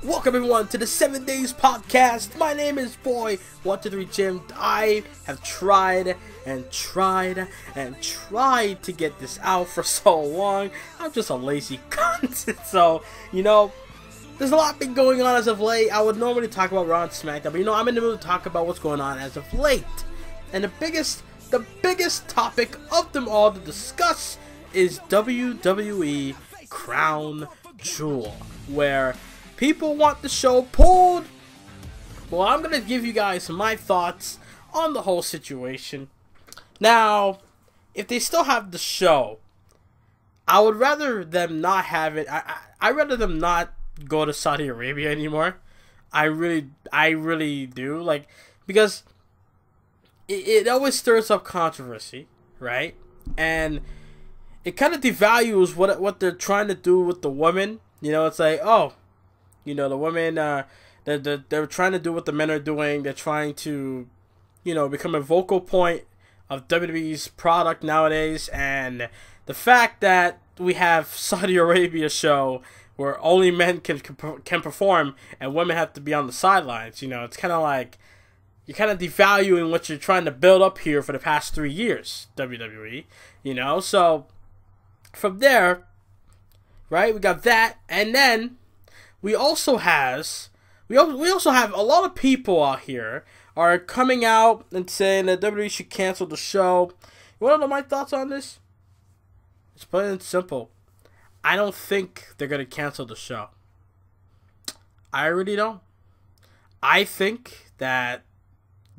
Welcome everyone to the 7 Days Podcast. My name is Boy123 Jim. I have tried and tried and tried to get this out for so long. I'm just a lazy cunt. So, there's a lot been going on as of late. I would normally talk about Raw and SmackDown, but I'm in the mood to talk about what's going on as of late. And the biggest topic of them all to discuss is WWE Crown Jewel, where people want the show pulled. Well, I'm going to give you guys my thoughts on the whole situation. Now, if they still have the show, I would rather them not have it. I'd rather them not go to Saudi Arabia anymore. I really do. Because it always stirs up controversy, right? And it kind of devalues what they're trying to do with the women. It's like, oh, the women, they're trying to do what the men are doing. They're trying to, become a vocal point of WWE's product nowadays. And the fact that we have Saudi Arabia show where only men can perform and women have to be on the sidelines, it's kind of like you're kind of devaluing what you're trying to build up here for the past 3 years, WWE. So from there, right, we got that, and then we also have a lot of people out here are coming out and saying that WWE should cancel the show. You want to know my thoughts on this? It's plain and simple. I don't think they're going to cancel the show. I really don't. I think that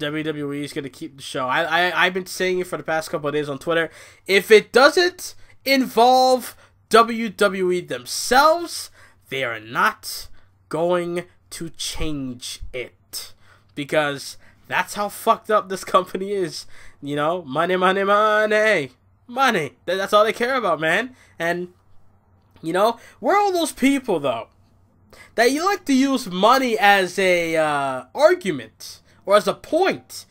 WWE is going to keep the show. I've been saying it for the past couple of days on Twitter. If it doesn't involve WWE themselves, they are not going to change it, because that's how fucked up this company is. Money, money, money, money. That's all they care about, man. And we're all those people though that you like to use money as a argument or as a point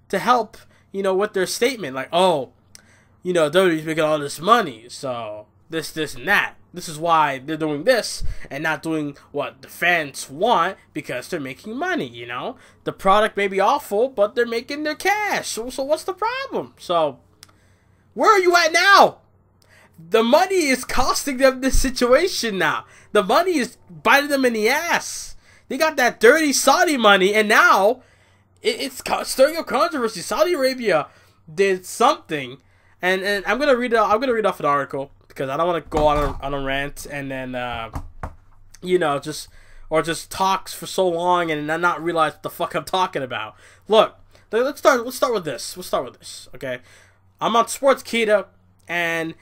to help with their statement, like, oh, WWE's making all this money, so this and that. This is why they're doing this and not doing what the fans want, because they're making money, The product may be awful, but they're making their cash. So what's the problem? So where are you at now? The money is costing them this situation now. The money is biting them in the ass. They got that dirty Saudi money, and now it's stirring up controversy. Saudi Arabia did something, and I'm gonna read off an article, because I don't want to go on a rant and then just talks for so long and then not realize what the fuck I'm talking about. Look, let's start with this. Okay, I'm on Sportskeeda, and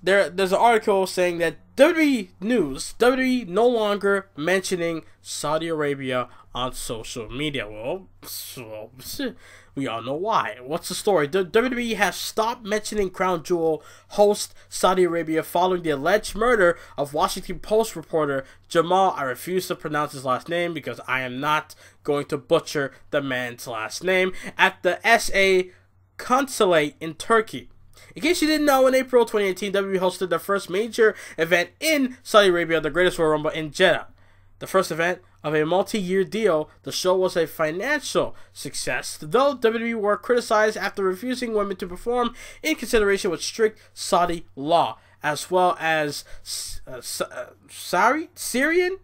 there's an article saying that WWE no longer mentioning Saudi Arabia on social media. Well, we all know why. What's the story? WWE has stopped mentioning Crown Jewel host Saudi Arabia following the alleged murder of Washington Post reporter Jamal. I refuse to pronounce his last name because I am not going to butcher the man's last name, at the SA consulate in Turkey. In case you didn't know, in April 2018, WWE hosted their first major event in Saudi Arabia, the Greatest Royal Rumble in Jeddah. The first event of a multi-year deal, the show was a financial success, though WWE were criticized after refusing women to perform in consideration with strict Saudi law, as well as Syrian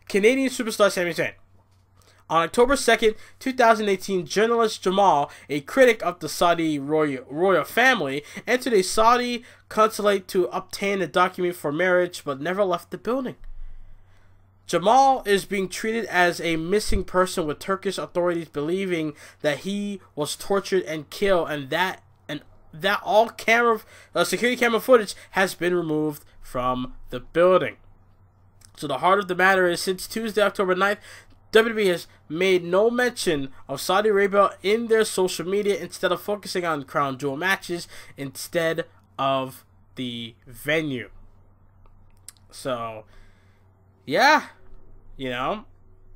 Canadian superstar Sami Zayn. On October 2nd, 2018, journalist Jamal, a critic of the Saudi royal family, entered a Saudi consulate to obtain a document for marriage, but never left the building. Jamal is being treated as a missing person, with Turkish authorities believing that he was tortured and killed, and that all security camera footage has been removed from the building. So the heart of the matter is, since Tuesday, October 9th, WWE has made no mention of Saudi Arabia in their social media, instead of focusing on Crown Jewel matches instead of the venue. So, yeah,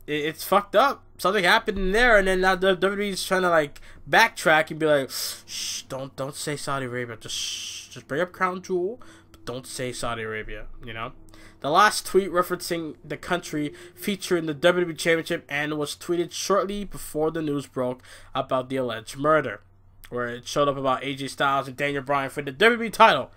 it's fucked up. Something happened in there, and then now the WWE's trying to backtrack and be like, shh, don't say Saudi Arabia. Just bring up Crown Jewel, don't say Saudi Arabia, you know? The last tweet referencing the country featured the WWE Championship and was tweeted shortly before the news broke about the alleged murder, where it showed up about AJ Styles and Daniel Bryan for the WWE title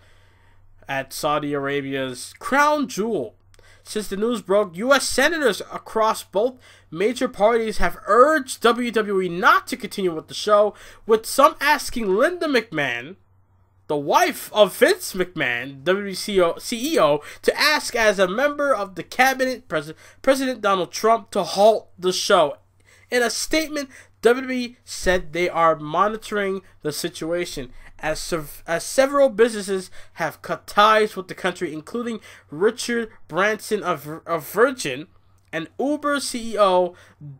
at Saudi Arabia's Crown Jewel. Since the news broke, U.S. senators across both major parties have urged WWE not to continue with the show, with some asking Linda McMahon, the wife of Vince McMahon, WWE CEO, to ask as a member of the cabinet, President Donald Trump, to halt the show. In a statement, WWE said they are monitoring the situation as several businesses have cut ties with the country, including Richard Branson of Virgin and Uber CEO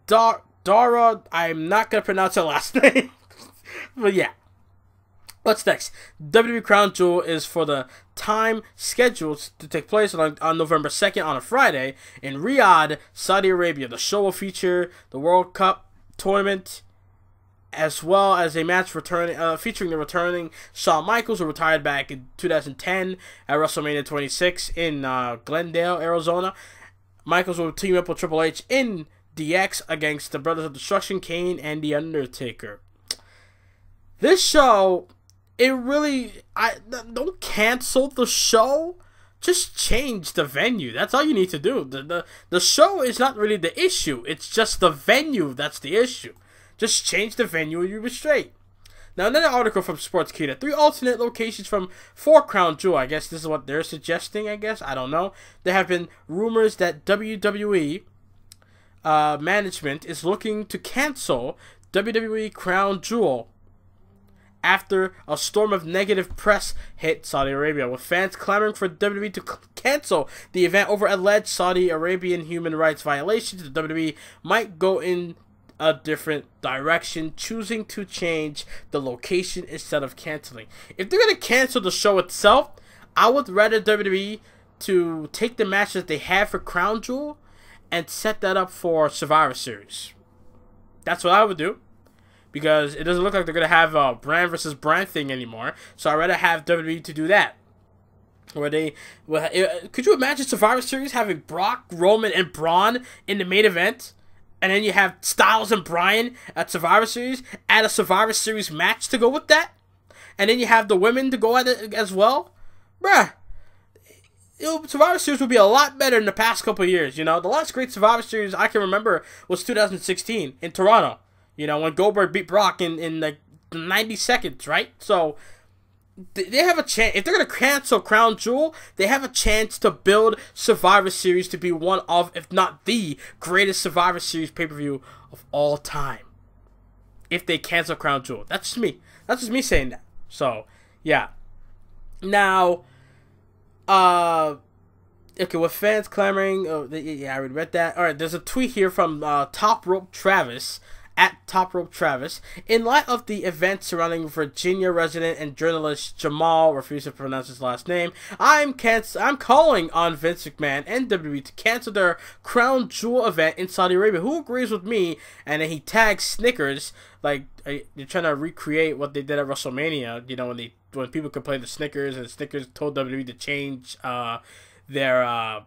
Dara. I'm not going to pronounce her last name. But yeah. What's next? WWE Crown Jewel is for the time scheduled to take place on November 2nd on a Friday in Riyadh, Saudi Arabia. The show will feature the World Cup tournament as well as a match featuring the returning Shawn Michaels, who retired back in 2010 at WrestleMania 26 in Glendale, Arizona. Michaels will team up with Triple H in DX against the Brothers of Destruction, Kane and The Undertaker. This show, don't cancel the show. Just change the venue. That's all you need to do. The show is not really the issue. It's just the venue that's the issue. Just change the venue and you'll be straight. Now, another article from Sportskeeda. 3 alternate locations for Crown Jewel. I guess this is what they're suggesting, I guess. I don't know. There have been rumors that WWE management is looking to cancel WWE Crown Jewel after a storm of negative press hit Saudi Arabia, with fans clamoring for WWE to cancel the event over alleged Saudi Arabian human rights violations. The WWE might go in a different direction, choosing to change the location instead of canceling. If they're going to cancel the show itself, I would rather WWE to take the match that they have for Crown Jewel and set that up for Survivor Series. That's what I would do, because it doesn't look like they're going to have a brand versus brand thing anymore. So I'd rather have WWE to do that. Could you imagine Survivor Series having Brock, Roman, and Braun in the main event? And then you have Styles and Bryan at Survivor Series, add a Survivor Series match to go with that. And then you have the women to go at it as well. Bruh. Survivor Series would be a lot better in the past couple of years, you know. The last great Survivor Series I can remember was 2016 in Toronto. You know, when Goldberg beat Brock in like 90 seconds, right? So they have a chance. If they're going to cancel Crown Jewel, they have a chance to build Survivor Series to be one of, if not the greatest Survivor Series pay-per-view of all time. If they cancel Crown Jewel. That's just me. That's just me saying that. So, yeah. Now, okay, with fans clamoring, yeah, I already read that. Alright, there's a tweet here from Top Rope Travis, at Top Rope Travis. In light of the events surrounding Virginia resident and journalist Jamal, refuse to pronounce his last name, I'm calling on Vince McMahon and WWE to cancel their Crown Jewel event in Saudi Arabia. Who agrees with me? And then he tags Snickers, like they're trying to recreate what they did at WrestleMania. You know, when people complained to Snickers, and Snickers told WWE to change their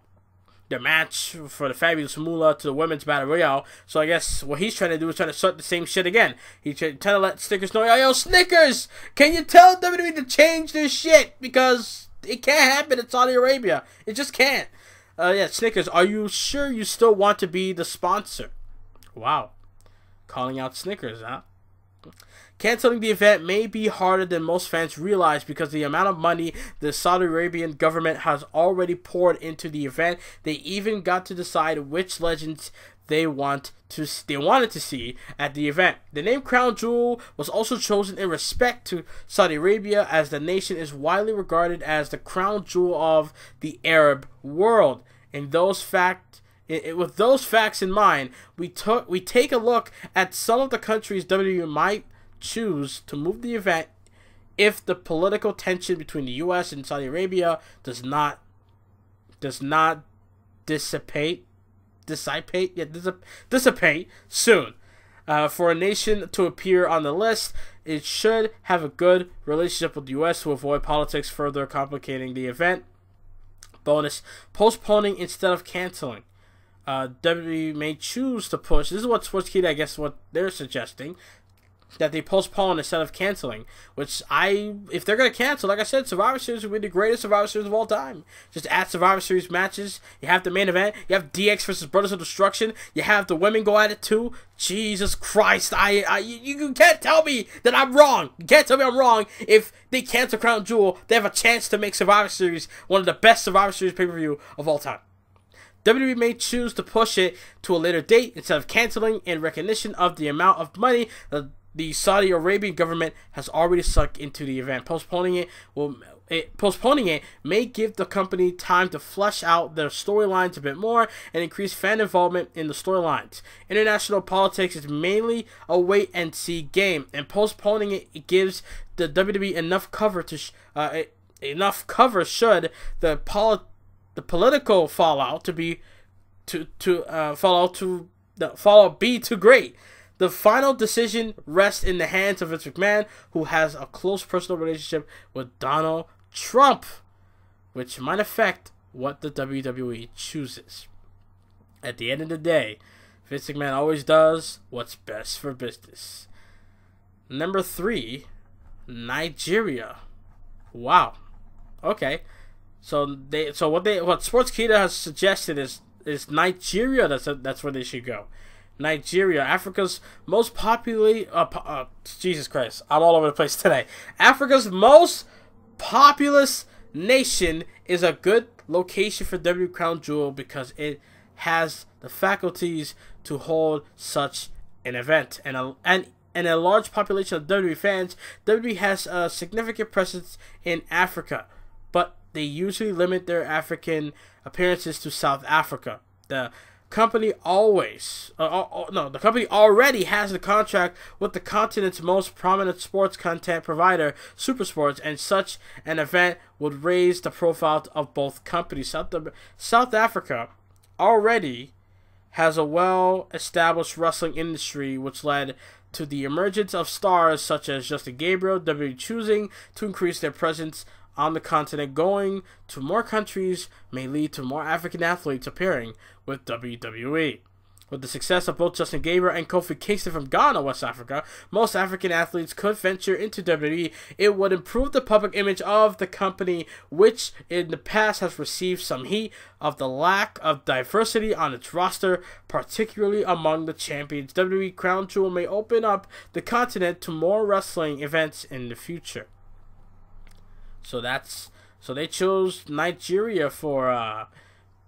match for the Fabulous Moolah to the Women's Battle Royale. So I guess what he's trying to do is trying to start the same shit again. He's trying to let Snickers know, yo, Snickers, can you tell WWE to change this shit? Because it can't happen in Saudi Arabia. It just can't. Yeah, Snickers, are you sure you still want to be the sponsor? Wow. Calling out Snickers, huh? Canceling the event may be harder than most fans realize because the amount of money the Saudi Arabian government has already poured into the event. They even got to decide which legends they wanted to see at the event. The name Crown Jewel was also chosen in respect to Saudi Arabia, as the nation is widely regarded as the crown jewel of the Arab world. With those facts in mind, we take a look at some of the countries WWE might choose to move the event if the political tension between the U.S. and Saudi Arabia does not dissipate soon. For a nation to appear on the list, it should have a good relationship with the U.S. to avoid politics further complicating the event. Bonus, postponing instead of canceling. WWE may choose to push. This is what Sportskeeda, I guess, what they're suggesting, that they postpone instead of canceling. Which if they're gonna cancel, like I said, Survivor Series will be the greatest Survivor Series of all time. Just add Survivor Series matches. You have the main event. You have DX versus Brothers of Destruction. You have the women go at it too. Jesus Christ! You can't tell me that I'm wrong. You can't tell me I'm wrong. If they cancel Crown Jewel, they have a chance to make Survivor Series one of the best Survivor Series pay-per-view of all time. WWE may choose to push it to a later date instead of canceling in recognition of the amount of money the Saudi Arabian government has already sunk into the event. Postponing it may give the company time to flesh out their storylines a bit more and increase fan involvement in the storylines. International politics is mainly a wait-and-see game, and postponing it gives the WWE enough cover should the political fallout be too great. The final decision rests in the hands of Vince McMahon, who has a close personal relationship with Donald Trump, which might affect what the WWE chooses. At the end of the day, Vince McMahon always does what's best for business. Number 3, Nigeria. Wow. Okay. So what Sportskeeda has suggested is Nigeria. That's where they should go. Nigeria, Africa's most Jesus Christ, I'm all over the place today. Africa's most populous nation is a good location for WWE Crown Jewel because it has the faculties to hold such an event, and a large population of WWE fans. WWE has a significant presence in Africa, but they usually limit their African appearances to South Africa. The company already has a contract with the continent's most prominent sports content provider, SuperSports, and such an event would raise the profile of both companies. South Africa already has a well-established wrestling industry, which led to the emergence of stars such as Justin Gabriel. WWE choosing to increase their presence on the continent. Going to more countries may lead to more African athletes appearing with WWE. With the success of both Justin Gabriel and Kofi Kingston from Ghana, West Africa, most African athletes could venture into WWE. It would improve the public image of the company, which in the past has received some heat of the lack of diversity on its roster, particularly among the champions. WWE Crown Jewel may open up the continent to more wrestling events in the future. So they chose Nigeria for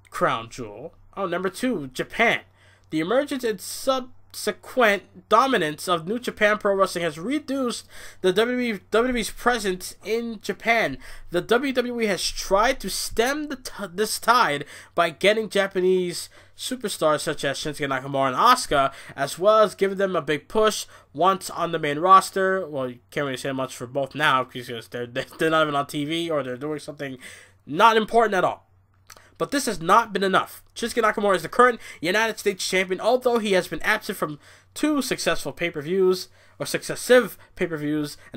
Crown Jewel. Oh, number 2, Japan. The emergence and subsequent dominance of New Japan Pro Wrestling has reduced the WWE's presence in Japan. The WWE has tried to stem this tide by getting Japanese superstars such as Shinsuke Nakamura and Asuka, as well as giving them a big push once on the main roster. Well, you can't really say much for both now because they're not even on TV, or they're doing something not important at all. But this has not been enough. Shinsuke Nakamura is the current United States champion, although he has been absent from 2 successive pay-per-views, and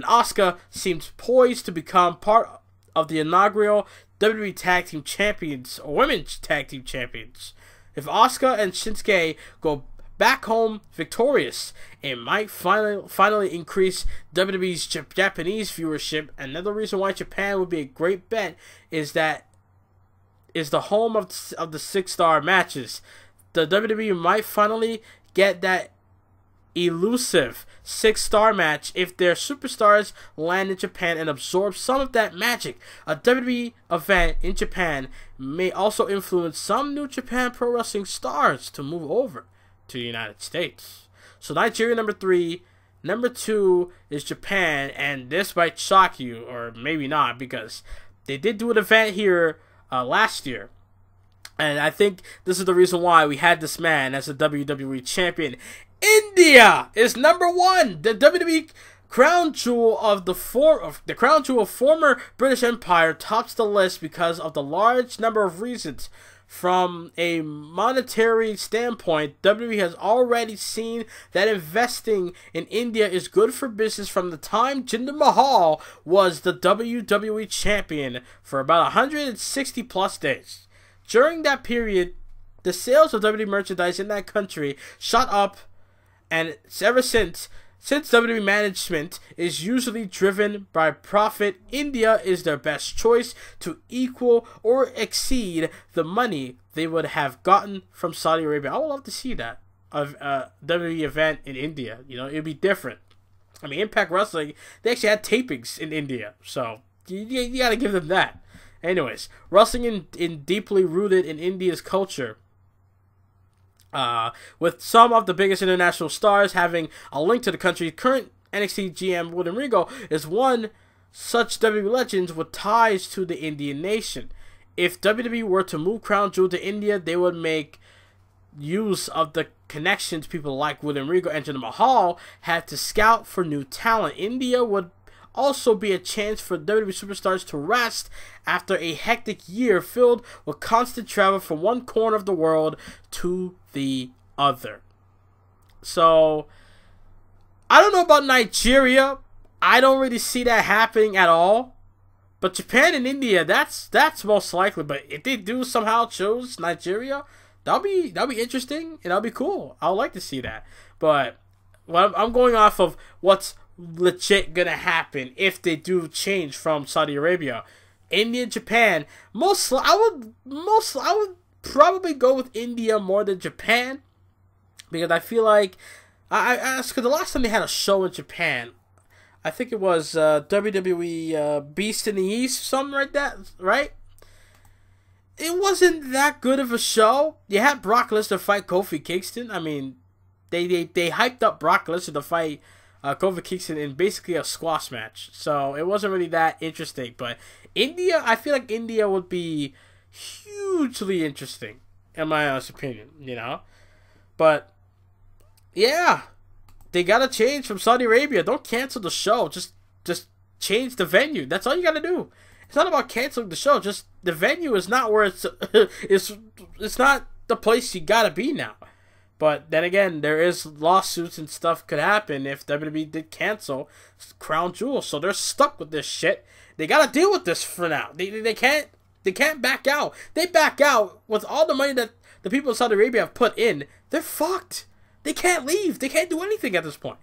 Asuka seems poised to become part of the inaugural WWE Tag Team Champions, or Women's Tag Team Champions. If Asuka and Shinsuke go back home victorious, it might finally increase WWE's Japanese viewership. Another reason why Japan would be a great bet is the home of the 6-star matches. The WWE might finally get that elusive 6-star match if their superstars land in Japan and absorb some of that magic. A WWE event in Japan may also influence some New Japan Pro Wrestling stars to move over to the United States. So Nigeria, number 3. Number 2 is Japan, and this might shock you, or maybe not, because they did do an event here last year. And I think this is the reason why we had this man as a WWE champion. India is number 1. The WWE Crown Jewel of the Crown Jewel of former British Empire tops the list because of the large number of reasons. From a monetary standpoint, WWE has already seen that investing in India is good for business from the time Jinder Mahal was the WWE champion for about 160 plus days. During that period, the sales of WWE merchandise in that country shot up, and ever since WWE management is usually driven by profit, India is their best choice to equal or exceed the money they would have gotten from Saudi Arabia. I would love to see that of WWE event in India. You know, it'd be different. I mean, Impact Wrestling, they actually had tapings in India, so you gotta give them that. Anyways, wrestling in deeply rooted in India's culture. With some of the biggest international stars having a link to the country, current NXT GM William Regal is one such WWE legend with ties to the Indian nation. If WWE were to move Crown Jewel to India, they would make use of the connections people like William Regal and Jinder Mahal had to scout for new talent. India would also be a chance for WWE superstars to rest after a hectic year filled with constant travel from one corner of the world to the other. So, I don't know about Nigeria. I don't really see that happening at all. But Japan and India, that's most likely. But if they do somehow choose Nigeria, that'll be interesting and that'll be cool. I would like to see that. But I'm going off of what's legit gonna happen if they do change from Saudi Arabia. India, Japan, I would probably go with India more than Japan, because I feel like because the last time they had a show in Japan, I think it was WWE Beast in the East, something like that, right? It wasn't that good of a show. You had Brock Lesnar fight Kofi Kingston. I mean, they hyped up Brock Lesnar to fight Kofi Kingston in basically a squash match. So it wasn't really that interesting. But India, I feel like India would be hugely interesting, in my honest opinion, you know? But, yeah, they gotta change from Saudi Arabia. Don't cancel the show. Just change the venue. That's all you gotta do. It's not about canceling the show. Just the venue is not where it's not the place you gotta be now. But then again, there is lawsuits and stuff could happen if WWE did cancel Crown Jewel. So they're stuck with this shit. They gotta deal with this for now. They can't back out. They back out with all the money that the people of Saudi Arabia have put in. They're fucked. They can't leave. They can't do anything at this point.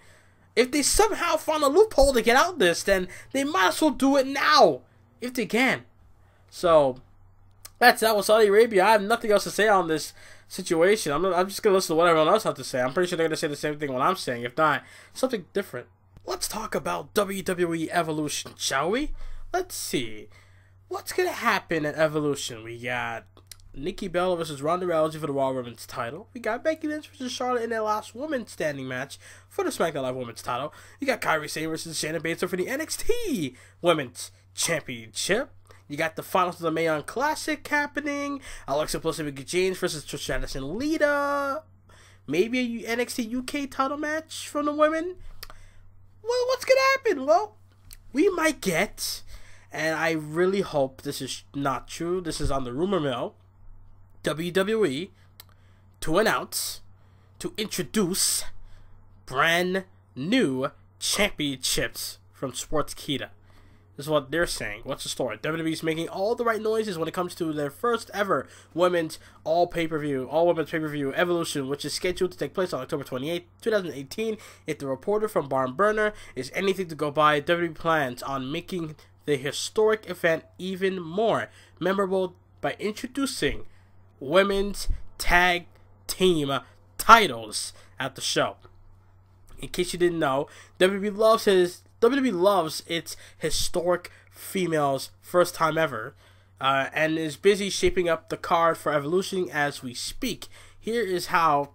If they somehow found a loophole to get out of this, then they might as well do it now, if they can. So that's that with Saudi Arabia. I have nothing else to say on this situation. I'm just gonna listen to what everyone else has to say. I'm pretty sure they're gonna say the same thing what I'm saying. If not, something different. Let's talk about WWE Evolution, shall we? Let's see. What's gonna happen at Evolution? We got Nikki Bella versus Ronda Rousey for the Raw Women's title. We got Becky Lynch versus Charlotte in their last women's standing match for the SmackDown Live Women's title. You got Kairi Sane versus Shannon Baszler for the NXT Women's Championship. You got the finals of the Mae Young Classic happening. Alexa Bliss and Mickie James versus Trish Stratus and Lita. Maybe a NXT UK title match from the women. Well, what's gonna happen? Well, we might get, and I really hope this is not true, this is on the rumor mill, WWE to introduce brand new championships from Sportskeeda. This is what they're saying. What's the story? WWE's making all the right noises when it comes to their first ever women's all women's pay-per-view Evolution, which is scheduled to take place on October 28, 2018. If the reporter from Barn Burner is anything to go by, WWE plans on making the historic event even more memorable by introducing women's tag team titles at the show. In case you didn't know, WWE loves its historic females first time ever, and is busy shaping up the card for Evolution as we speak. Here is how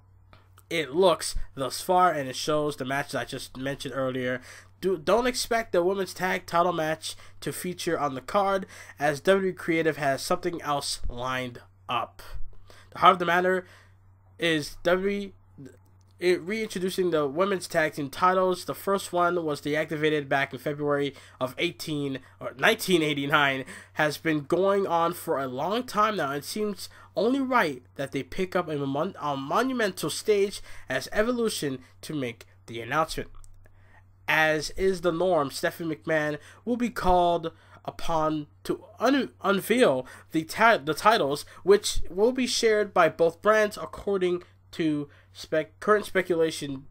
it looks thus far, and it shows the matches I just mentioned earlier. Don't expect the women's tag title match to feature on the card, as WWE Creative has something else lined up. The heart of the matter is WWE reintroducing the women's tag team titles. The first one was deactivated back in February of 1989. Has been going on for a long time now. It seems only right that they pick up a monumental stage as Evolution to make the announcement. As is the norm, Stephanie McMahon will be called upon to unveil the titles, which will be shared by both brands according to current speculation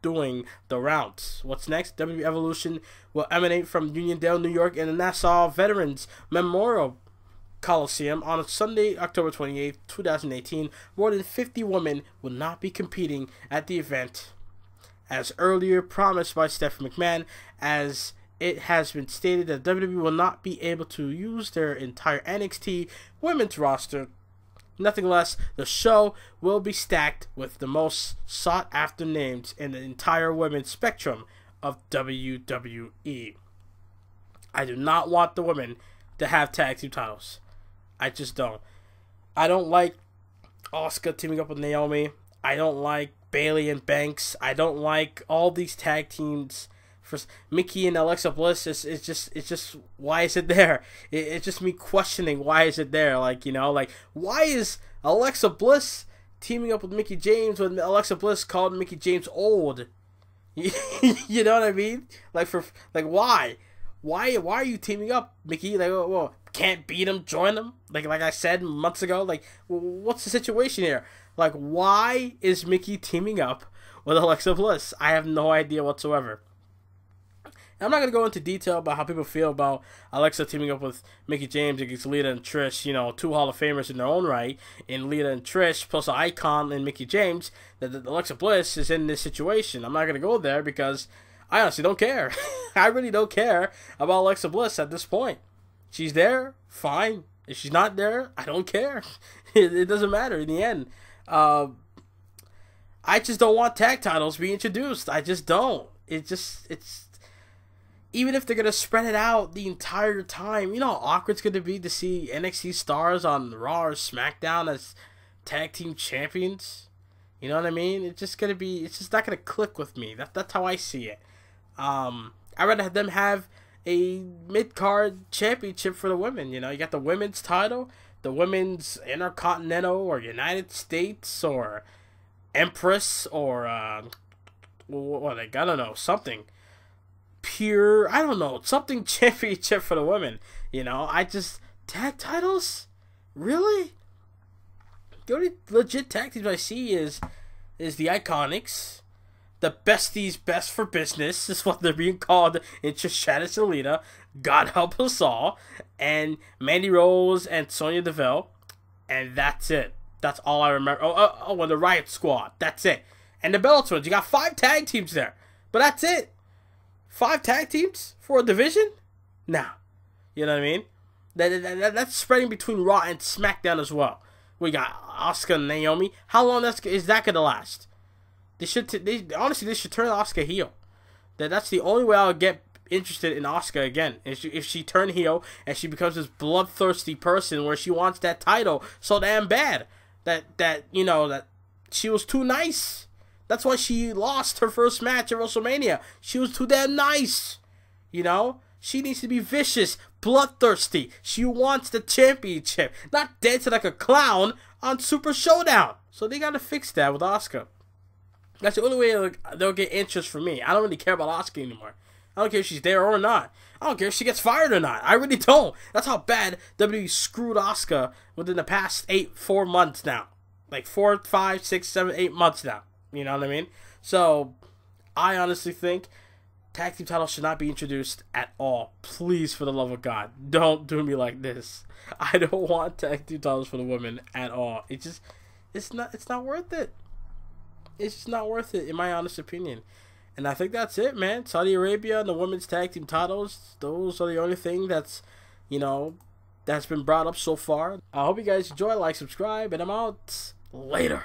doing the rounds. What's next? WWE Evolution will emanate from Uniondale, New York, in the Nassau Veterans Memorial Coliseum on Sunday, October 28th, 2018. More than 50 women will not be competing at the event, as earlier promised by Stephanie McMahon, as it has been stated that WWE will not be able to use their entire NXT women's roster. Nothing less, the show will be stacked with the most sought-after names in the entire women's spectrum of WWE. I do not want the women to have tag team titles. I just don't. I don't like Asuka teaming up with Naomi. I don't like Bayley and Banks. I don't like all these tag teams. For Mickey and Alexa Bliss, it's just why is it there? It's just me questioning why is it there. Like, you know, like, why is Alexa Bliss teaming up with Mickie James when Alexa Bliss called Mickie James old? You know what I mean? Like, why are you teaming up, Mickey? Like, well, can't beat him, join him. Like I said months ago. Like, what's the situation here? Like, why is Mickey teaming up with Alexa Bliss? I have no idea whatsoever. I'm not going to go into detail about how people feel about Alexa teaming up with Mickie James against Lita and Trish, you know, two Hall of Famers in their own right, in Lita and Trish, plus an icon in Mickie James, that Alexa Bliss is in this situation. I'm not going to go there because I honestly don't care. I really don't care about Alexa Bliss at this point. She's there, fine. If she's not there, I don't care. It doesn't matter in the end. I just don't want tag titles being introduced. I just don't. It's... Even if they're going to spread it out the entire time, you know how awkward it's going to be to see NXT stars on Raw or SmackDown as tag team champions? You know what I mean? It's just not going to click with me. That's how I see it. I'd rather have them have a mid-card championship for the women. You know, you got the women's title, the women's Intercontinental or United States or Empress or, I don't know, something. Pure, I don't know, something championship for the women. You know, tag titles? Really? The only legit tag teams I see is the Iconics, the Besties Best for Business is what they're being called in Trish Stratus and Lita, God help us all, and Mandy Rose and Sonya Deville, and that's it. That's all I remember. And the Riot Squad, that's it. And the Bella Twins, you got 5 tag teams there, but that's it. 5 tag teams for a division? Nah. You know what I mean? That's spreading between Raw and SmackDown as well. We got Asuka and Naomi. How long is that going to last? Honestly, they should turn Asuka heel. That's the only way I'll get interested in Asuka again. If she turned heel and she becomes this bloodthirsty person where she wants that title so damn bad. That she was too nice. That's why she lost her first match at WrestleMania. She was too damn nice. You know? She needs to be vicious, bloodthirsty. She wants the championship. Not dancing like a clown on Super Showdown. So they gotta fix that with Asuka. That's the only way they'll get interest from me. I don't really care about Asuka anymore. I don't care if she's there or not. I don't care if she gets fired or not. I really don't. That's how bad WWE screwed Asuka within the past 4 months now. Like 4, 5, 6, 7, 8 months now. You know what I mean? So, I honestly think tag team titles should not be introduced at all. Please, for the love of God, don't do me like this. I don't want tag team titles for the women at all. It's not worth it. It's just not worth it, in my honest opinion. And I think that's it, man. Saudi Arabia and the women's tag team titles, those are the only thing that's been brought up so far. I hope you guys enjoy, like, subscribe, and I'm out. Later.